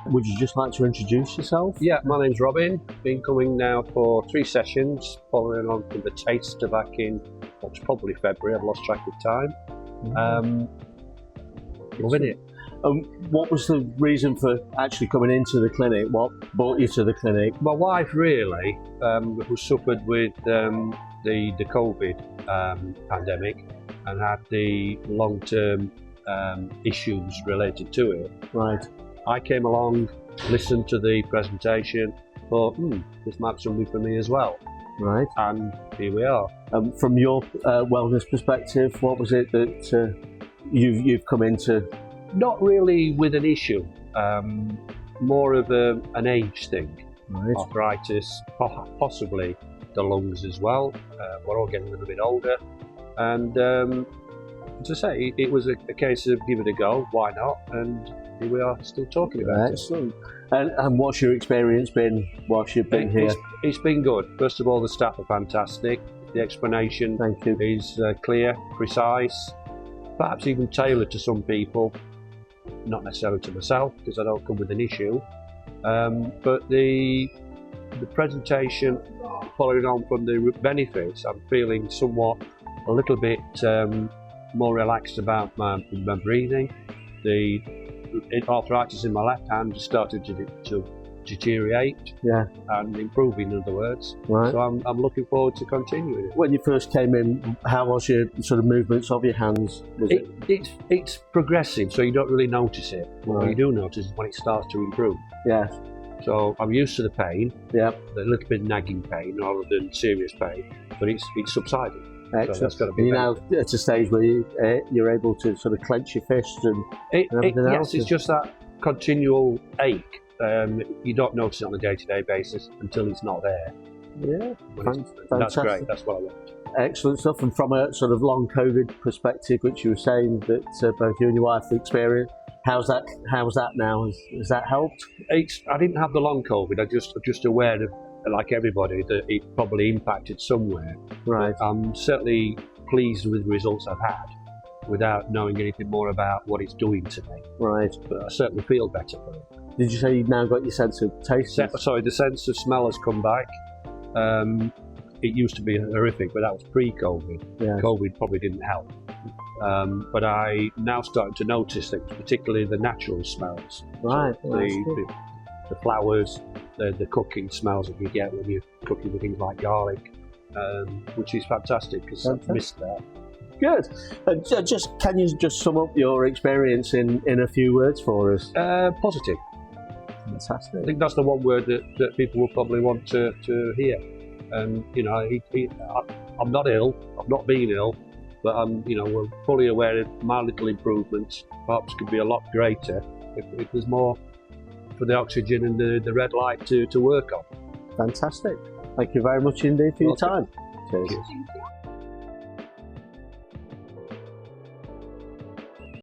Would you just like to introduce yourself? Yeah, my name's Robin. Been coming now for 3 sessions, following on from the taster back in what's probably February. I've lost track of time. Loving it. What was the reason for actually coming into the clinic? What brought you to the clinic? My wife really, who suffered with the COVID pandemic and had the long-term issues related to it. Right. I came along, listened to the presentation, thought, this might be something for me as well. Right. And here we are. From your wellness perspective, what was it that you've come into? Not really with an issue, more of an age thing. Right. Arthritis, possibly the lungs as well. We're all getting a little bit older, and as I say, it was a case of give it a go, why not? And here we are, still talking about Excellent. And what's your experience been whilst you've been here? It's been good. First of all, the staff are fantastic. The explanation is clear, precise, perhaps even tailored to some people, not necessarily to myself because I don't come with an issue. But the presentation, following on from the benefits, I'm feeling somewhat a little bit more relaxed about my breathing. The arthritis in my left hand has started to deteriorate, and improving, in other words. Right. So I'm looking forward to continuing it. When you first came in, how was your sort of movements of your hands? It's progressive, so you don't really notice it. Right. What you do notice is when it starts to improve. Yeah. So I'm used to the pain, Yeah. a little bit of nagging pain rather than serious pain, but it's subsided. Excellent. So that's got to be you're now at a stage where you're able to sort of clench your fists and everything else. Yes, it's just that continual ache. You don't notice it on a day-to-day basis until it's not there. Yeah, that's great. That's what I want. Excellent stuff. And from a sort of long COVID perspective, which you were saying that both you and your wife experienced, how's that now? Has that helped? I didn't have the long COVID. I'm just aware of, like everybody, that it probably impacted somewhere. Right. But I'm certainly pleased with the results I've had, without knowing anything more about what it's doing to me. Right. But I certainly feel better for it. Did you say you've now got your sense of taste? Sorry, the sense of smell has come back. It used to be horrific, but that was pre-COVID. Yeah. COVID probably didn't help. But I now starting to notice things, particularly the natural smells. Right. So the flowers, the cooking smells that you get when you're cooking with things like garlic, which is fantastic because I've missed that. Good. Can you just sum up your experience in a few words for us? Positive. Fantastic. I think that's the one word that people will probably want to hear. And I'm not ill. I've not been ill, but we're fully aware of my little improvements. Perhaps could be a lot greater if there's more for the oxygen and the red light to work on. Fantastic. Thank you very much indeed for your time. Cheers.